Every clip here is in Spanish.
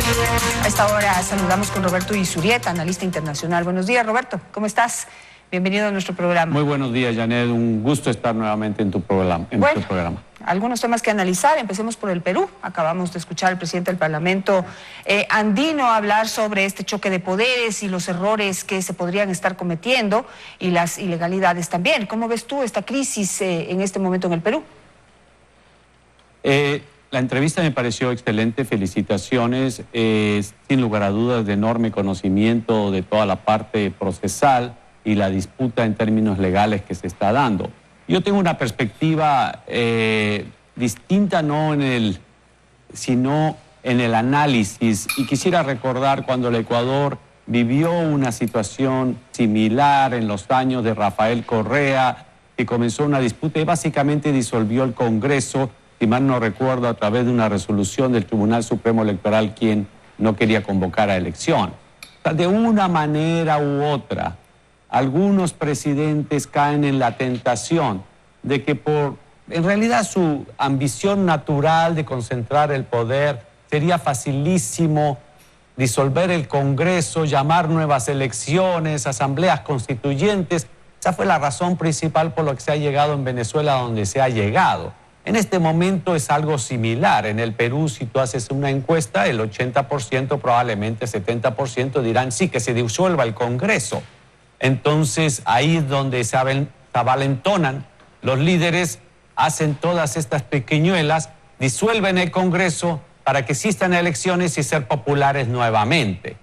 A esta hora saludamos con Roberto Izurieta, analista internacional. Buenos días, Roberto. ¿Cómo estás? Bienvenido a nuestro programa. Muy buenos días, Janet. Un gusto estar nuevamente en tu programa. Algunos temas que analizar. Empecemos por el Perú. Acabamos de escuchar al presidente del Parlamento andino hablar sobre este choque de poderes y los errores que se podrían estar cometiendo y las ilegalidades también. ¿Cómo ves tú esta crisis en este momento en el Perú? La entrevista me pareció excelente, felicitaciones, sin lugar a dudas de enorme conocimiento de toda la parte procesal y la disputa en términos legales que se está dando. Yo tengo una perspectiva distinta, sino en el análisis, y quisiera recordar cuando el Ecuador vivió una situación similar en los años de Rafael Correa, que comenzó una disputa y básicamente disolvió el Congreso, si mal no recuerdo, a través de una resolución del Tribunal Supremo Electoral, quien no quería convocar a elección. O sea, de una manera u otra, algunos presidentes caen en la tentación de que en realidad su ambición natural de concentrar el poder sería facilísimo disolver el Congreso, llamar nuevas elecciones, asambleas constituyentes. Esa fue la razón principal por la que se ha llegado en Venezuela donde se ha llegado. En este momento es algo similar. En el Perú, si tú haces una encuesta, el 80%, probablemente 70% dirán sí, que se disuelva el Congreso. Entonces, ahí es donde se avalentonan los líderes, hacen todas estas pequeñuelas, disuelven el Congreso para que existan elecciones y ser populares nuevamente.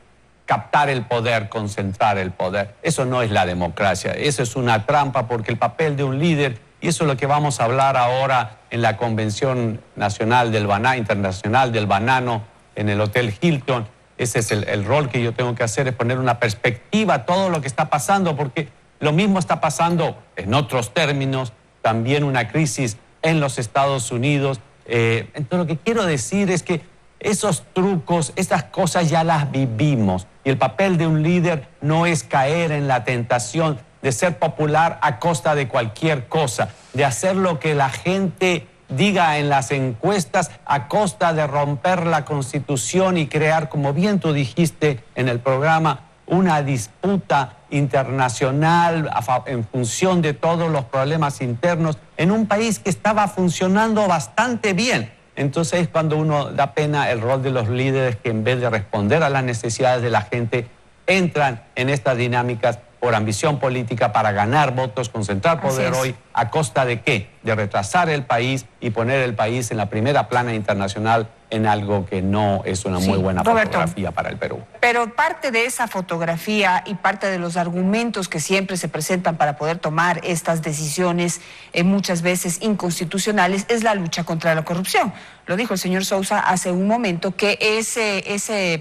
Captar el poder, concentrar el poder. Eso no es la democracia, eso es una trampa, porque el papel de un líder, y eso es lo que vamos a hablar ahora en la Convención Nacional del Internacional del Banano en el Hotel Hilton. Ese es el rol que yo tengo que hacer, es poner una perspectiva a todo lo que está pasando, porque lo mismo está pasando en otros términos, también una crisis en los Estados Unidos. Entonces lo que quiero decir es que esos trucos, esas cosas ya las vivimos, y el papel de un líder no es caer en la tentación de ser popular a costa de cualquier cosa, de hacer lo que la gente diga en las encuestas a costa de romper la Constitución y crear, como bien tú dijiste en el programa, una disputa internacional en función de todos los problemas internos en un país que estaba funcionando bastante bien. Entonces es cuando uno da pena el rol de los líderes que, en vez de responder a las necesidades de la gente, entran en estas dinámicas por ambición política para ganar votos, concentrar poder hoy, ¿a costa de qué? De retrasar el país y poner el país en la primera plana internacional en algo que no es una muy buena fotografía para el Perú. Pero parte de esa fotografía y parte de los argumentos que siempre se presentan para poder tomar estas decisiones, muchas veces inconstitucionales, es la lucha contra la corrupción. Lo dijo el señor Sousa hace un momento, que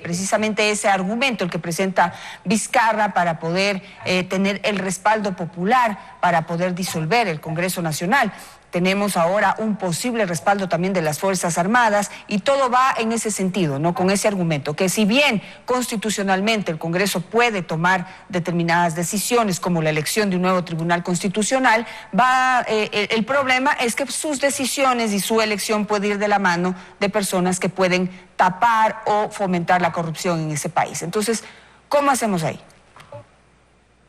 precisamente ese argumento, el que presenta Vizcarra para poder tener el respaldo popular, para poder disolver el Congreso Nacional. Tenemos ahora un posible respaldo también de las Fuerzas Armadas, y todo va en ese sentido, ¿no? Con ese argumento, que si bien constitucionalmente el Congreso puede tomar determinadas decisiones, como la elección de un nuevo Tribunal Constitucional, el problema es que sus decisiones y su elección puede ir de la mano de personas que pueden tapar o fomentar la corrupción en ese país. Entonces, ¿cómo hacemos ahí?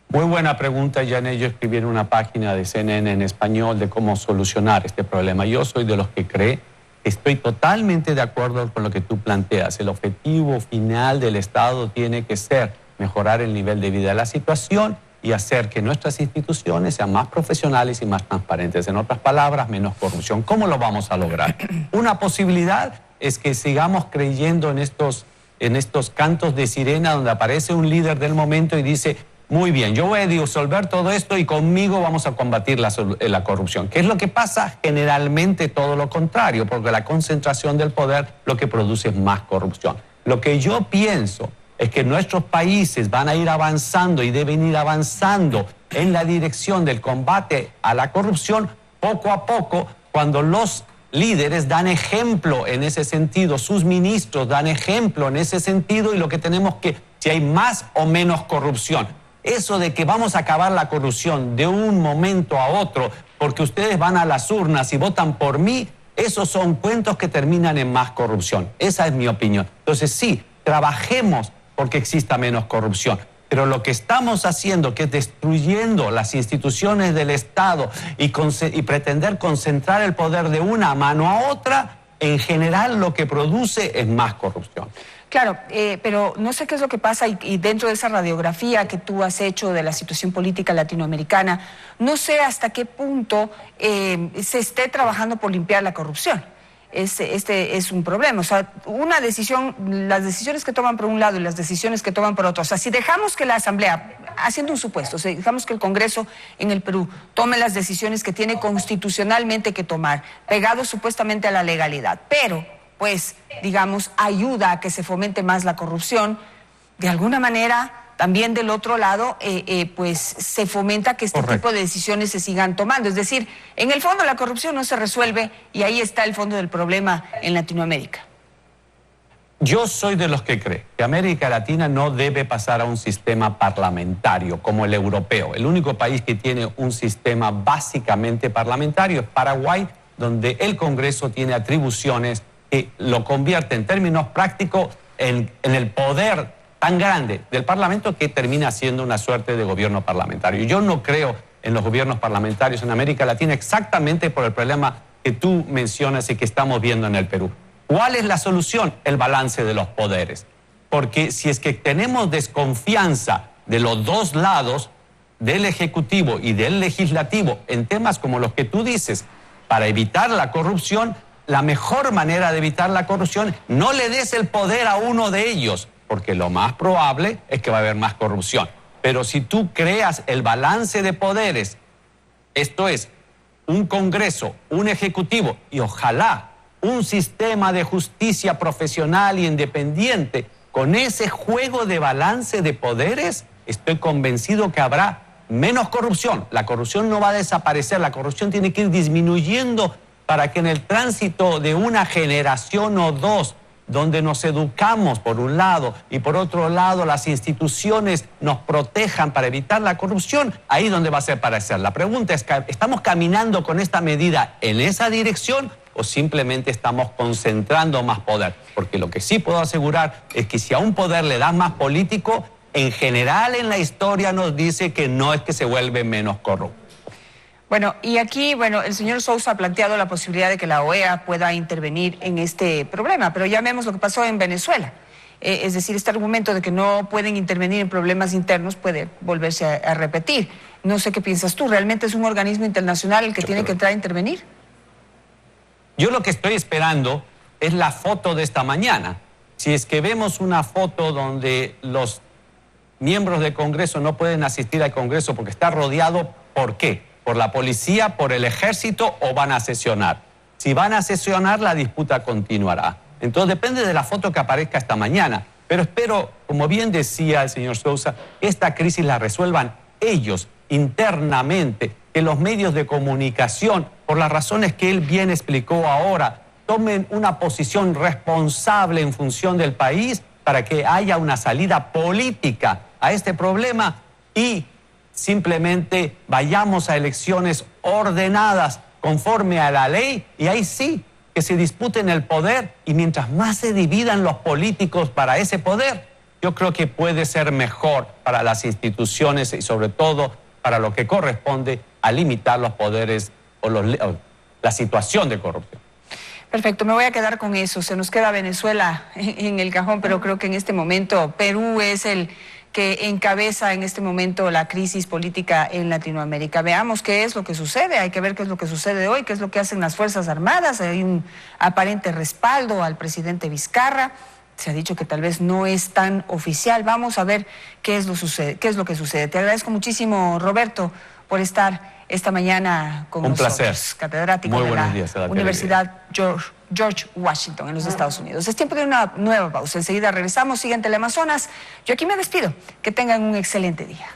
Muy buena pregunta, Janet. Yo escribí en una página de CNN en español de cómo solucionar este problema. Yo soy de los que cree, estoy totalmente de acuerdo con lo que tú planteas. El objetivo final del Estado tiene que ser mejorar el nivel de vida de la situación y hacer que nuestras instituciones sean más profesionales y más transparentes. En otras palabras, menos corrupción. ¿Cómo lo vamos a lograr? Una posibilidad es que sigamos creyendo en estos cantos de sirena donde aparece un líder del momento y dice: muy bien, yo voy a disolver todo esto y conmigo vamos a combatir la corrupción. ¿Qué es lo que pasa? Generalmente todo lo contrario, porque la concentración del poder lo que produce es más corrupción. Lo que yo pienso es que nuestros países van a ir avanzando y deben ir avanzando en la dirección del combate a la corrupción poco a poco, cuando los líderes dan ejemplo en ese sentido, sus ministros dan ejemplo en ese sentido, y lo que tenemos que, si hay más o menos corrupción, eso de que vamos a acabar la corrupción de un momento a otro porque ustedes van a las urnas y votan por mí, esos son cuentos que terminan en más corrupción. Esa es mi opinión. Entonces sí, trabajemos porque exista menos corrupción. Pero lo que estamos haciendo, que es destruyendo las instituciones del Estado y pretender concentrar el poder de una mano a otra, en general lo que produce es más corrupción. Claro, pero no sé qué es lo que pasa y dentro de esa radiografía que tú has hecho de la situación política latinoamericana, no sé hasta qué punto se esté trabajando por limpiar la corrupción. Este es un problema, o sea, una decisión, las decisiones que toman por un lado y las decisiones que toman por otro, o sea, si dejamos que la Asamblea, haciendo un supuesto, si dejamos que el Congreso en el Perú tome las decisiones que tiene constitucionalmente que tomar, pegados supuestamente a la legalidad, pero pues, digamos, ayuda a que se fomente más la corrupción, de alguna manera, también del otro lado, pues se fomenta que este tipo de decisiones se sigan tomando. Es decir, en el fondo la corrupción no se resuelve y ahí está el fondo del problema en Latinoamérica. Yo soy de los que cree que América Latina no debe pasar a un sistema parlamentario como el europeo. El único país que tiene un sistema básicamente parlamentario es Paraguay, donde el Congreso tiene atribuciones que lo convierte en términos prácticos en el poder tan grande del Parlamento que termina siendo una suerte de gobierno parlamentario. Yo no creo en los gobiernos parlamentarios en América Latina exactamente por el problema que tú mencionas y que estamos viendo en el Perú. ¿Cuál es la solución? El balance de los poderes. Porque si es que tenemos desconfianza de los dos lados, del Ejecutivo y del Legislativo, en temas como los que tú dices, para evitar la corrupción, la mejor manera de evitar la corrupción, no le des el poder a uno de ellos, porque lo más probable es que va a haber más corrupción. Pero si tú creas el balance de poderes, esto es, un Congreso, un Ejecutivo y ojalá un sistema de justicia profesional y independiente, con ese juego de balance de poderes, estoy convencido que habrá menos corrupción. La corrupción no va a desaparecer, la corrupción tiene que ir disminuyendo para que en el tránsito de una generación o dos, donde nos educamos por un lado y por otro lado las instituciones nos protejan para evitar la corrupción, ahí donde va a ser parecer. La pregunta es, ¿estamos caminando con esta medida en esa dirección o simplemente estamos concentrando más poder? Porque lo que sí puedo asegurar es que si a un poder le das más político, en general en la historia nos dice que no es que se vuelve menos corrupto. Bueno, y aquí, el señor Sousa ha planteado la posibilidad de que la OEA pueda intervenir en este problema, pero ya vemos lo que pasó en Venezuela. Es decir, este argumento de que no pueden intervenir en problemas internos puede volverse a repetir. No sé qué piensas tú, ¿realmente es un organismo internacional el que tiene que entrar a intervenir? Yo lo que estoy esperando es la foto de esta mañana. Si es que vemos una foto donde los miembros del Congreso no pueden asistir al Congreso porque está rodeado, ¿por qué? ¿Por la policía, por el ejército o van a sesionar? Si van a sesionar, la disputa continuará. Entonces depende de la foto que aparezca esta mañana. Pero espero, como bien decía el señor Sousa, esta crisis la resuelvan ellos internamente, que los medios de comunicación, por las razones que él bien explicó ahora, tomen una posición responsable en función del país para que haya una salida política a este problema y simplemente vayamos a elecciones ordenadas conforme a la ley y ahí sí que se disputen el poder y mientras más se dividan los políticos para ese poder, yo creo que puede ser mejor para las instituciones y sobre todo para lo que corresponde a limitar los poderes o la situación de corrupción. Perfecto, me voy a quedar con eso. Se nos queda Venezuela en el cajón, pero creo que en este momento Perú es el que encabeza en este momento la crisis política en Latinoamérica. Veamos qué es lo que sucede, hay que ver qué es lo que sucede hoy, qué es lo que hacen las Fuerzas Armadas. Hay un aparente respaldo al presidente Vizcarra. Se ha dicho que tal vez no es tan oficial. Vamos a ver qué es lo que sucede. Te agradezco muchísimo, Roberto, por estar esta mañana con nosotros. Un placer. Catedrático de la Universidad George Washington en los Estados Unidos. Es tiempo de una nueva pausa. Enseguida regresamos. Sigue en Teleamazonas. Yo aquí me despido. Que tengan un excelente día.